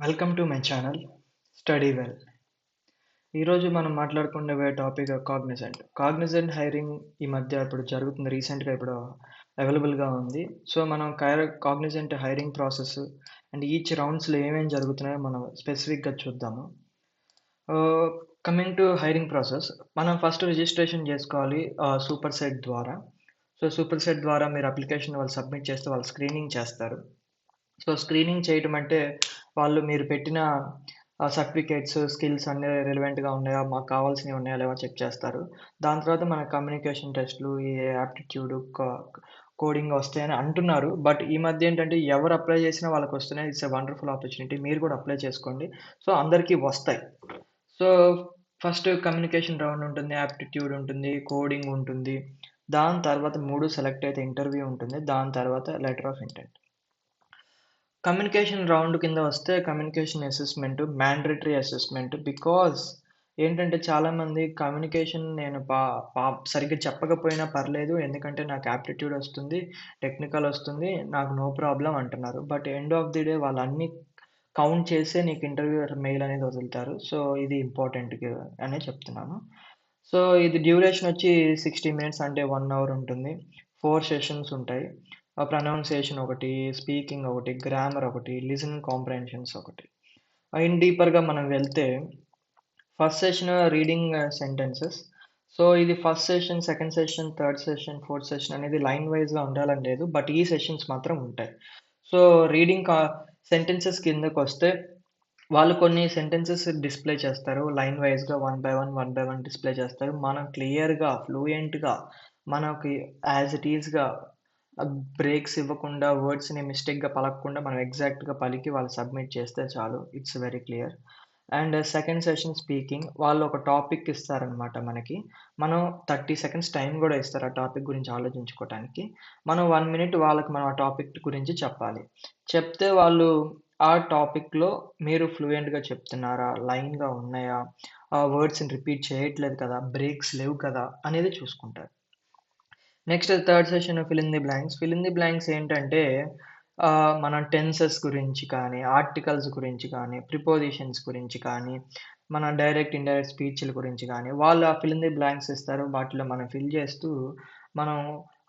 Welcome to my channel study well. ఈరోజు మనం మాట్లాడుకునే టాపిక్ కాగ్నిజెంట్ హైరింగ్ ఈ మధ్య ఇప్పుడు జరుగుతుంది. రీసెంట్గా ఇప్పుడు అవైలబుల్గా ఉంది. సో మనం Cognizant hiring process and each రౌండ్స్లో ఏమేమి జరుగుతున్నాయో మనం స్పెసిఫిక్గా చూద్దాము. కమింగ్ టు హైరింగ్ ప్రాసెస్, మనం ఫస్ట్ రిజిస్ట్రేషన్ చేసుకోవాలి సూపర్ సెట్ ద్వారా. సో సూపర్ సెట్ ద్వారా మీరు అప్లికేషన్ వాళ్ళు సబ్మిట్ చేస్తే వాళ్ళు స్క్రీనింగ్ చేస్తారు. సో, స్క్రీనింగ్ చేయటం అంటే, వాళ్ళు మీరు పెట్టిన సర్టిఫికేట్స్, స్కిల్స్ అన్నీ రిలవెంట్‌గా ఉన్నాయా, మాకు కావాల్సినవి ఉన్నాయా లేవా చెక్ చేస్తారు. దాని తర్వాత మన కమ్యూనికేషన్ టెస్ట్‌లు, ఈ యాప్టిట్యూడ్, కోడింగ్ వస్తాయని అంటున్నారు. బట్ ఈ మధ్య ఏంటంటే ఎవరు అప్లై చేసినా వాళ్ళకొస్తున్నాయి. It's a wonderful opportunity. మీరు కూడా అప్లై చేసుకోండి. సో, అందరికీ వస్తాయి. సో, ఫస్ట్ కమ్యూనికేషన్ రౌండ్ ఉంటుంది, యాప్టిట్యూడ్ ఉంటుంది, కోడింగ్ ఉంటుంది. దాని తర్వాత 3 సెలెక్ట్ అయితే ఇంటర్వ్యూ ఉంటుంది. దాని తర్వాత letter of intent. Communication round కింద వస్తే communication assessment mandatory assessment. Because ఏంటంటే చాలామంది కమ్యూనికేషన్ నేను పా పా సరిగ్గా చెప్పకపోయినా పర్లేదు. ఎందుకంటే నాకు యాప్టిట్యూడ్ వస్తుంది, టెక్నికల్ వస్తుంది. నాకు నో ప్రాబ్లమ్ అంటున్నారు. But end of the day వాళ్ళన్నీ కౌంట్ చేసే నీకు ఇంటర్వ్యూ మెయిల్ అనేది వదులుతారు. సో, ఇది ఇంపార్టెంట్ అనే చెప్తున్నాను. సో, ఇది డ్యూరేషన్ వచ్చి 60 మినిట్స్ అంటే 1 అవర్ ఉంటుంది. 4 సెషన్స్ ఉంటాయి. ప్రొనౌన్సియేషన్ ఒకటి, స్పీకింగ్ ఒకటి, గ్రామర్ ఒకటి, లిజనింగ్ కాంప్రహెన్షన్స్ ఒకటి. ఇన్ డీపర్‌గా మనం వెళ్తే first session reading sentences. So, ఇది first session, second session, third session, fourth session అనేది లైన్ వైస్‌గా ఉండాలని లేదు. బట్ ఈ సెషన్స్ మాత్రం ఉంటాయి. సో, రీడింగ్ సెంటెన్సెస్ కిందకొస్తే వాళ్ళు కొన్ని సెంటెన్సెస్ డిస్‌ప్లే చేస్తారు. లైన్ వైస్‌గా వన్ బై వన్ డిస్‌ప్లే చేస్తారు. మనం క్లియర్‌గా, ఫ్లూయెంట్‌గా మనకి యాస్ ఇట్ ఈస్‌గా బ్రేక్స్ ఇవ్వకుండా వర్డ్స్‌ని మిస్టేక్‌గా పలకకుండా మనం ఎగ్జాక్ట్‌గా పలికి వాళ్ళు సబ్మిట్ చేస్తే చాలు. It's very clear. And second session speaking. వాళ్ళు ఒక టాపిక్ ఇస్తారనమాట మనకి. మనం 30 సెకండ్స్ టైం గూడా ఇస్తారు ఆ టాపిక్ గురించి ఆలోచించుకోవటానికి. మనం 1 మినిట్ వాళ్ళకి మనం ఆ టాపిక్ గురించి చెప్పాలి. చెప్తే వాళ్ళు ఆ టాపిక్‌లో మీరు ఫ్లూయెంట్‌గా చెప్తున్నారా? లైన్‌గా ఉన్నాయా? వర్డ్స్‌ని రిపీట్ చేయట్లేదు కదా! బ్రేక్స్ లేవు కదా! అనేది చూసుకుంటారు. Next third session fill in the blanks. Fill in the blanks ఏంటంటే మనం టెన్సెస్ గురించి కానీ, ఆర్టికల్స్ గురించి కానీ, ప్రిపోజిషన్స్ గురించి కానీ, మన డైరెక్ట్, ఇండైరెక్ట్ స్పీచ్‌ల గురించి గానీ, వాళ్ళు ఆ ఫిల్ ఇన్ ది బ్లాంక్స్ ఇస్తారు. వాటిలో మనం ఫిల్ చేస్తూ మనం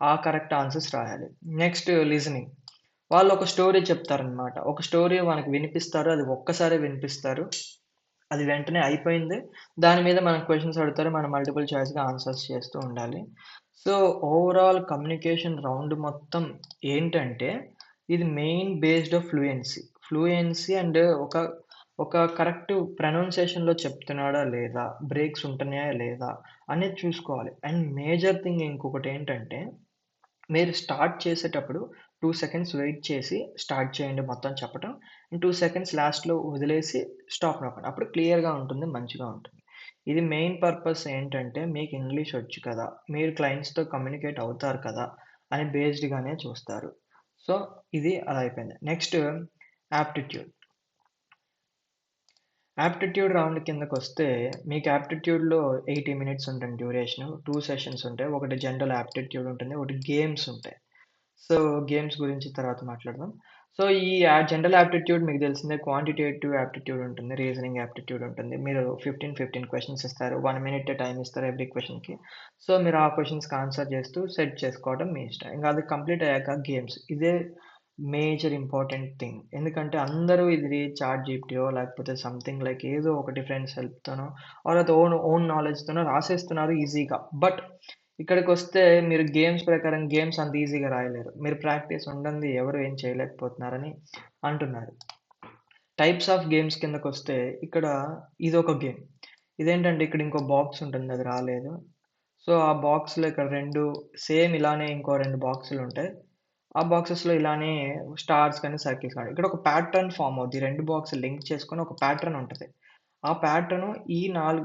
ఆ కరెక్ట్ ఆన్సర్స్ రాయాలి. Next listening. వాళ్ళు ఒక స్టోరీ చెప్తారనమాట. ఒక స్టోరీ మనకు వినిపిస్తారు. అది ఒక్కసారే వినిపిస్తారు. అది వెంటనే అయిపోయింది. దాని మీద మనకు క్వెషన్స్ అడుగుతారు. మనం మల్టిపుల్ చాయిస్‌గా ఆన్సర్స్ చేస్తూ ఉండాలి. సో, ఓవరాల్ కమ్యూనికేషన్ రౌండ్ మొత్తం ఏంటంటే, ఇది main based of fluency. Fluency and ఒక ఒక కరెక్ట్ ప్రొనౌన్సియేషన్‌లో చెప్తున్నాడా లేదా? బ్రేక్స్ ఉంటున్నాయా లేదా? అనేది చూసుకోవాలి. అండ్ మేజర్ థింగ్ ఇంకొకటేంటంటే, మీరు స్టార్ట్ చేసేటప్పుడు 2 సెకండ్స్ వెయిట్ చేసి స్టార్ట్ చేయండి మొత్తం చెప్పటం. 2 సెకండ్స్ లాస్ట్‌లో వదిలేసి స్టాప్ నొక్కండి. అప్పుడు క్లియర్‌గా ఉంటుంది. మంచిగా ఉంటుంది. ఇది మెయిన్ పర్పస్ ఏంటంటే మీకు ఇంగ్లీష్ వచ్చు కదా! మీరు క్లయింట్స్‌తో కమ్యూనికేట్ అవుతారు కదా! అని బేస్డ్‌గానే చూస్తారు. సో, ఇది అలా అయిపోయింది. Next aptitude. యాప్టిట్యూడ్ రౌండ్ కిందకొస్తే మీకు యాప్టిట్యూడ్‌లో 80 మినిట్స్ ఉంటుంది డ్యూరేషను. 2 సెషన్స్ ఉంటాయి. ఒకటి జనరల్ యాప్టిట్యూడ్ ఉంటుంది. ఒకటి గేమ్స్ ఉంటాయి. సో, గేమ్స్ గురించి తర్వాత మాట్లాడదాం. సో, ఈ జనరల్ యాప్టిట్యూడ్ మీకు తెలిసిందే, క్వాంటిటేటివ్ యాప్టిట్యూడ్ ఉంటుంది. రీజనింగ్ యాప్టిట్యూడ్ ఉంటుంది. మీరు 15 క్వెషన్స్ ఇస్తారు. 1 మినిట్ టైమ్ ఇస్తారు ఎవ్రీ క్వెషన్‌కి. సో, మీరు ఆ క్వెషన్స్‌కి ఆన్సర్ చేస్తూ సెట్ చేసుకోవడం మీ ఇష్టం. ఇంక అది కంప్లీట్ అయ్యాక గేమ్స్. ఇదే మేజర్ ఇంపార్టెంట్ థింగ్. ఎందుకంటే అందరూ ఇది చాట్ జీపీటీయో లేకపోతే సంథింగ్ లైక్ ఏదో ఒకటి ఫ్రెండ్స్ హెల్ప్‌తోనో ఆర్ ఓన్ ఓన్ నాలెడ్జ్‌తోనో రాసేస్తున్నారు ఈజీగా. బట్ ఇక్కడికొస్తే మీరు గేమ్స్ ప్రకారం గేమ్స్ అంత ఈజీగా రాయలేరు. మీరు ప్రాక్టీస్ ఉండంది ఎవరు ఏం చేయలేకపోతున్నారని అంటున్నారు. టైప్స్ ఆఫ్ గేమ్స్ కిందకొస్తే ఇక్కడ ఇదొక గేమ్. ఇదేంటంటే ఇక్కడ ఇంకో బాక్స్ ఉంటుంది. అది రాలేదు. సో, ఆ బాక్స్‌లో ఇక్కడ 2 సేమ్ ఇలానే ఇంకో 2 బాక్సులుంటాయి. ఆ బాక్సెస్‌లో ఇలానే స్టార్స్ కానీ, సర్కిల్స్ కానీ ఇక్కడ ఒక ప్యాటర్న్ ఫార్మ్ అవుద్ది. ఈ 2 బాక్సులు లింక్ చేసుకొని ఒక ప్యాటర్న్ ఉంటది. ఆ ప్యాటర్న్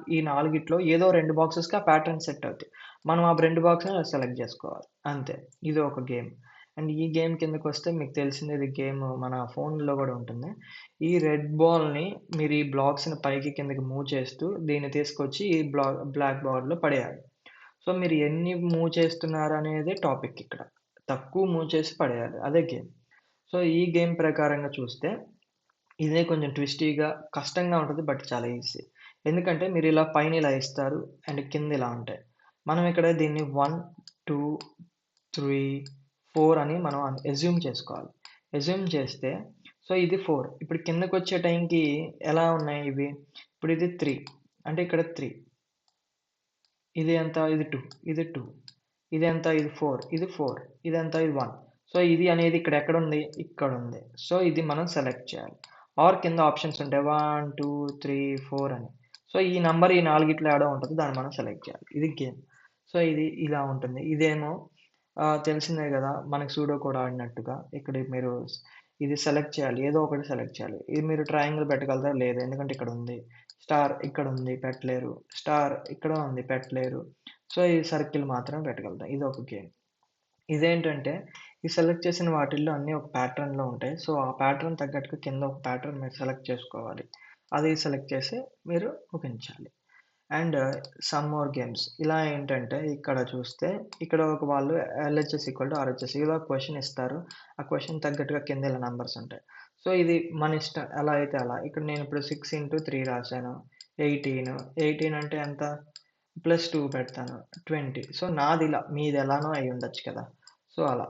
ఈ నాలుగిట్లో ఏదో 2 బాక్సెస్‌కి ఆ ప్యాటర్న్ సెట్ అవుద్ది. మనం ఆ 2 బాక్స్‌ని సెలెక్ట్ జేసుకోవాలి. అంతే. ఇది ఒక గేమ్. అండ్ ఈ గేమ్ కిందకొస్తే మీకు తెలిసిందే, ఇది గేమ్ మన ఫోన్‌లో గూడా ఉంటుంది. ఈ రెడ్ బాల్‌ని మీరు ఈ బ్లాక్స్‌ని పైకి కిందకి మూవ్ చేస్తూ దీన్ని తీసుకొచ్చి ఈ బ్లాక్ బోర్డ్‌లో పడేయాలి. సో, మీరు ఎన్ని మూవ్ చేస్తున్నారనేదే టాపిక్ ఇక్కడ. తక్కువ మూవ్ చేసి పడేయాలి. అదే గేమ్. సో, ఈ గేమ్ ప్రకారంగా చూస్తే ఇదే కొంచెం ట్విస్టీగా, కష్టంగా ఉంటది. బట్ చాలా ఈజీ. ఎందుకంటే మీరిలా పైన ఇలా ఇస్తారు అండ్ కింద ఇలా ఉంటాయి. మనం ఇక్కడ దీన్ని 1, 2, 3, 4 అని మనం అస్యూమ్ చేసుకోవాలి. అస్యూమ్ చేస్తే సో, ఇది 4. ఇప్పుడు కిందకొచ్చే టైంకి ఎలా ఉన్నాయి ఇవి? ఇప్పుడు ఇది 3 అంటే ఇక్కడ 3 ఇది ఎంత? ఇది 2 ఇది 2 ఇదెంత? ఇది 4 ఇది 4 ఇదెంత? ఇది 1. సో, ఇది అనేది ఇక్కడ ఎక్కడుంది? ఇక్కడుంది. సో, ఇది మనం సెలెక్ట్ చేయాలి. ఆర్ కింద ఆప్షన్స్ ఉంటాయి. 1, 2, 3, 4 అని. సో, ఈ నంబర్ ఈ నాలుగిట్లో ఏడో ఉంటది. దాన్ని మనం సెలెక్ట్ చేయాలి. ఇది గేమ్. సో, ఇది ఇలా ఉంటుంది. ఇదేమో తెలిసిందే గదా! మనకి సూడో కోడ్ ఆడినట్టుగా ఇక్కడ మీరు ఇది సెలెక్ట్ చేయాలి. ఏదో ఒకటి సెలెక్ట్ చేయాలి. ఇది మీరు ట్రయాంగిల్ పెట్టగలరా? లేదు. ఎందుకంటే ఇక్కడుంది. స్టార్ ఇక్కడుంది. పెట్టలేరు. స్టార్ ఇక్కడ ఉంది. పెట్టలేరు. సో, ఈ సర్కిల్ మాత్రమే పెట్టగలుగుతాం. ఇదొక గేమ్. ఇదేంటంటే, ఈ సెలెక్ట్ చేసిన వాటిల్లో అన్నీ ఒక ప్యాటర్న్‌లో ఉంటాయి. సో, ఆ ప్యాటర్న్ తగ్గట్టుగా కింద ఒక ప్యాటర్న్ మీరు సెలెక్ట్ చేసుకోవాలి. అది సెలెక్ట్ చేసి మీరు ముగించాలి. And some more games. ఇలా ఏంటంటే, ఇక్కడ చూస్తే ఇక్కడ ఒక వాళ్ళు ఎల్‌హెచ్‌ఎస్ ఈక్వల్ టు ఆర్‌హెచ్‌ఎస్ ఇలా క్వెషన్ ఇస్తారు. ఆ క్వెషన్ తగ్గట్టుగా కింద ఇలా నంబర్స్ ఉంటాయి. సో, ఇది మన ఇష్టం. ఎలా అయితే అలా. ఇక్కడ నేనిప్పుడు 6 ఇంటూ 3 రాసాను. 18. 18 అంటే ఎంత? +2 పెడతాను. 20. సో, నాదిలా. మీదెలానో అయ్యుండొచ్చు కదా! సో, అలా.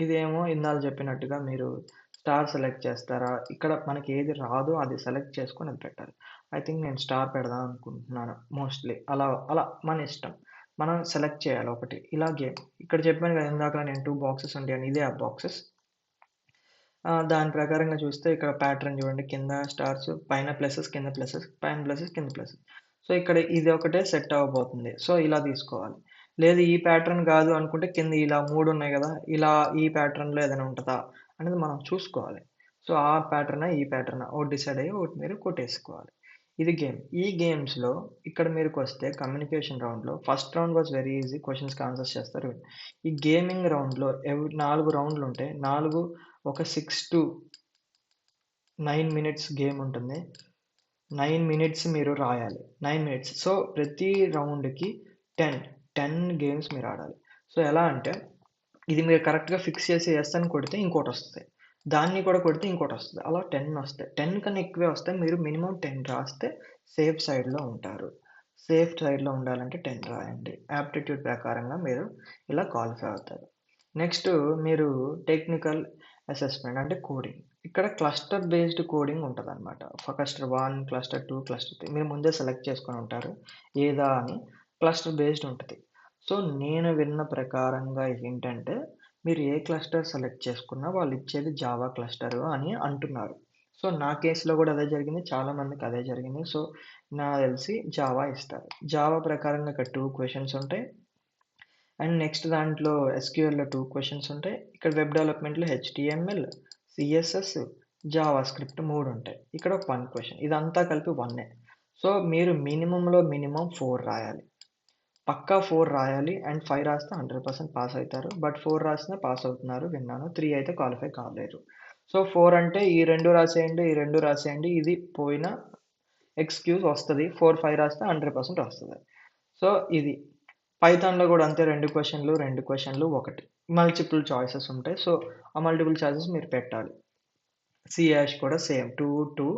ఇదేమో ఇందాక చెప్పినట్టుగా మీరు స్టార్ సెలెక్ట్ చేస్తారా? ఇక్కడ మనకి ఏది రాదో అది సెలెక్ట్ చేసుకొని అది పెట్టాలి. ఐ థింక్ నేను స్టార్ పెడదాం అనుకుంటున్నాను మోస్ట్‌లీ. అలా అలా మన ఇష్టం. మనం సెలెక్ట్ చేయాలి ఒకటి. ఇలాగే ఇక్కడ చెప్పాను కదా! ఇందాక నేను 2 బాక్సెస్ ఉంటాయని. ఇదే ఆ బాక్సెస్. దాని ప్రకారంగా చూస్తే ఇక్కడ ప్యాటర్న్ చూడండి. కింద స్టార్స్, పైన ప్లసెస్, కింద ప్లసెస్, పైన ప్లసెస్, కింద ప్లసెస్. సో, ఇక్కడ ఇది ఒకటే సెట్ అవ్వబోతుంది. సో, ఇలా తీసుకోవాలి. లేదు ఈ ప్యాటర్న్ కాదు అనుకుంటే కింద ఇలా 3 ఉన్నాయి గదా! ఇలా ఈ ప్యాటర్న్‌లో ఏదైనా ఉంటదా? అనేది మనం చూసుకోవాలి. సో, ఆ ప్యాటర్నా? ఈ ప్యాటర్నా? ఒకటి డిసైడ్ అయ్యి ఒకటి మీరు కొట్టేసుకోవాలి. ఇది గేమ్. ఈ గేమ్స్‌లో ఇక్కడ మీరుకొస్తే కమ్యూనికేషన్ రౌండ్‌లో first round was very easy. క్వెషన్స్‌కి ఆన్సర్స్ చేస్తారు. ఈ గేమింగ్ రౌండ్‌లో 4 రౌండ్‌లుంటాయి. 4 ఒక 6-9 మినిట్స్ గేమ్ ఉంటుంది. 9 మినిట్స్ మీరు రాయాలి. 9 మినిట్స్. సో, ప్రతి రౌండ్‌కి 10, 10 గేమ్స్ మీరు ఆడాలి. సో, ఎలా అంటే ఇది మీరు కరెక్ట్‌గా ఫిక్స్ చేసి యెస్ అని కొడితే ఇంకోటొస్తది. దాన్ని కూడా కొడితే ఇంకోటొస్తది. అలా 10 వస్తాయి. 10 కన్నా ఎక్కువే వస్తాయి. మీరు మినిమమ్ 10 రాస్తే సేఫ్ సైడ్‌లో ఉంటారు. సేఫ్ సైడ్‌లో ఉండాలంటే 10 రాయండి. యాప్టిట్యూడ్ ప్రకారంగా మీరు ఇలా క్వాలిఫై అవుతారు. నెక్స్ట్ మీరు టెక్నికల్ అసెస్మెంట్ అంటే కోడింగ్. ఇక్కడ క్లస్టర్ బేస్డ్ కోడింగ్ ఉంటదనమాట. క్లస్టర్ 1, క్లస్టర్ 2, క్లస్టర్ 3 మీరు ముందే సెలెక్ట్ చేసుకొని ఉంటారు. ఏదా అని క్లస్టర్ బేస్డ్ ఉంటది. సో, నేను విన్న ప్రకారంగా ఏంటంటే, మీరు ఏ క్లస్టర్ సెలెక్ట్ చేసుకున్నా వాళ్ళిచ్చేది జావా క్లస్టరు అని అంటున్నారు. సో, నా కేస్‌లో గూడా అదే జరిగింది. చాలా మందికి అదే జరిగింది. సో, నాకు తెలిసి జావా ఇస్తారు. జావా ప్రకారంగా ఇక్కడ 2 క్వెషన్స్ ఉంటాయి. అండ్ నెక్స్ట్ దాంట్లో ఎస్‌క్యూఎల్‌లో 2 క్వెషన్స్ ఉంటాయి. ఇక్కడ వెబ్ డెవలప్‌మెంట్‌లో హెచ్‌టీఎంఎల్, సీఎస్ఎస్, జావా స్క్రిప్ట్ 3 ఉంటాయి. ఇక్కడ ఒక 1 క్వెషన్. ఇదంతా కలిపి 1 సో, మీరు మినిమమ్‌లో మినిమమ్ 4 రాయాలి. పక్కా 4 రాయాలి. అండ్ 5 రాస్తే 100% పాస్ అయితారు. బట్ 4 రాసినా పాస్ అవుతున్నారు విన్నాను. 3 అయితే క్వాలిఫై కాలేరు. సో, 4 అంటే ఈ 2 రాసేయండి, ఈ 2 రాసేయండి. ఇది పోయిన ఎక్స్‌క్యూజ్ వస్తది. 4, 5 రాస్తే 100% వస్తది. సో, ఇది. పైథాన్‌లో గూడా అంతే 2 క్వెషన్‌లు, 2 క్వెషన్‌లు, 1 మల్టిపుల్ చాయిసెస్ ఉంటాయి. సో, ఆ మల్టిపుల్ చాయిసెస్ మీరు పెట్టాలి. సి హాష్ కూడా సేమ్ 2, 2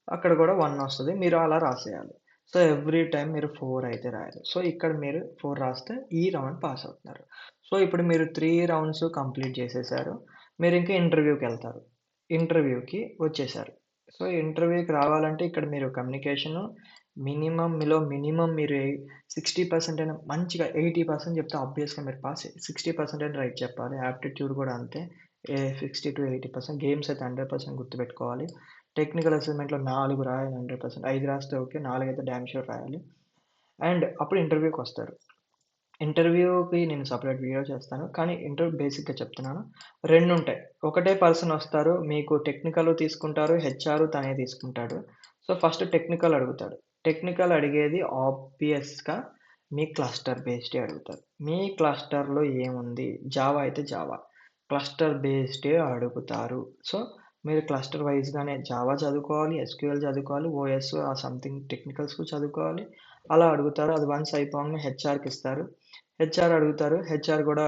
అక్కడ కూడా 1 వస్తది. మీరు అలా రాసేయాలి. సో, ఎవ్రీ టైమ్ మీరు 4 అయితే రాయాలి. సో, ఇక్కడ మీరు 4 రాస్తే ఈ రౌండ్ పాస్ అవుతున్నారు. సో, ఇప్పుడు మీరు 3 రౌండ్స్ కంప్లీట్ చేసేసారు. మీరింక ఇంటర్వ్యూకెళ్తారు. ఇంటర్వ్యూకి వచ్చేసారు. సో, ఇంటర్వ్యూకి రావాలంటే ఇక్కడ మీరు కమ్యూనికేషను మినిమమ్ మీరు 60% అయినా మంచిగా 80% చెప్తే ఆబ్వియస్‌గా మీరు పాసే. 60% అయినా రైట్ చెప్పాలి. యాప్టిట్యూడ్ కూడా అంతే. 60-80% గేమ్స్ అయితే 100% గుర్తుపెట్టుకోవాలి. టెక్నికల్ అసైన్‌మెంట్‌లో 4 రాయాలి 100%. 5 రాస్తే ఓకే. 4 అయితే డామ్ ష్యూర్ రాయాలి. అండ్ అప్పుడు ఇంటర్వ్యూకొస్తారు. ఇంటర్వ్యూకి నేను సెపరేట్ వీడియో చేస్తాను. కానీ ఇంటర్వ్యూ బేసిక్‌గా చెప్తున్నాను. 2 ఉంటాయి. ఒకటే పర్సన్ వస్తారు. మీకు టెక్నికల్ తీసుకుంటారు. హెచ్ఆర్ తనే తీసుకుంటాడు. సో, ఫస్ట్ టెక్నికల్ అడుగుతాడు. టెక్నికల్ అడిగేది ఆబ్వియస్‌గా మీ క్లస్టర్ బేస్డే అడుగుతారు. మీ క్లస్టర్‌లో ఏముంది? జావా అయితే జావా. క్లస్టర్ బేస్డే అడుగుతారు. సో, మీరు క్లస్టర్ వైస్‌గానే జావా చదువుకోవాలి, ఎస్‌క్యూఎల్ చదువుకోవాలి, ఓఎస్ సంథింగ్ టెక్నికల్స్ చదువుకోవాలి. అలా అడుగుతారు. అది వన్స్ అయిపోంగానే హెచ్ఆర్‌కిస్తారు. హెచ్ఆర్ అడుగుతారు. హెచ్ఆర్ గూడా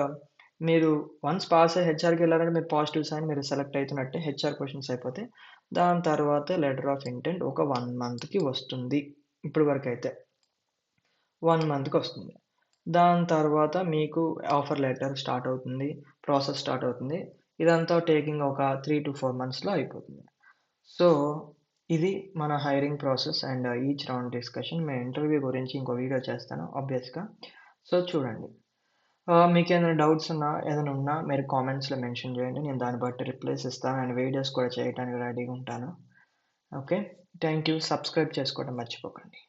మీరు వన్స్ పాస్ అయ్యి హెచ్ఆర్‌కెళ్లారంటే మీరు పాజిటివ్ సైన్ మీరు సెలెక్ట్ అయితున్నట్టే. హెచ్ఆర్ క్వెషన్స్ అయిపోతాయి. దాని తర్వాత లెటర్ ఆఫ్ ఇంటెంట్ ఒక 1 మంత్‌కి వస్తుంది. ఇప్పటి వరకైతే 1 మంత్‌కొస్తుంది. దాని తర్వాత మీకు ఆఫర్ లెటర్ స్టార్ట్ అవుతుంది. ప్రాసెస్ స్టార్ట్ అవుతుంది. ఇదంతా టేకింగ్ ఒక 3-4 మంత్స్‌లో అయిపోతుంది. సో, ఇది మన hiring process and each round discussion. మేము ఇంటర్వ్యూ గురించి ఇంకో వీడియో చేస్తాను ఆబ్వియస్‌గా. సో, చూడండి. మీకేమైనా డౌట్స్ ఉన్నా, ఏదైనా ఉన్నా మీరు కామెంట్స్‌లో మెన్షన్ చేయండి. నేను దాన్ని బట్టి రిప్లైస్ ఇస్తాను అండ్ వీడియోస్ కూడా చేయడానికి రెడీగా ఉంటాను. ఓకే. Thank you. సబ్స్క్రైబ్ చేసుకోవడం మర్చిపోకండి.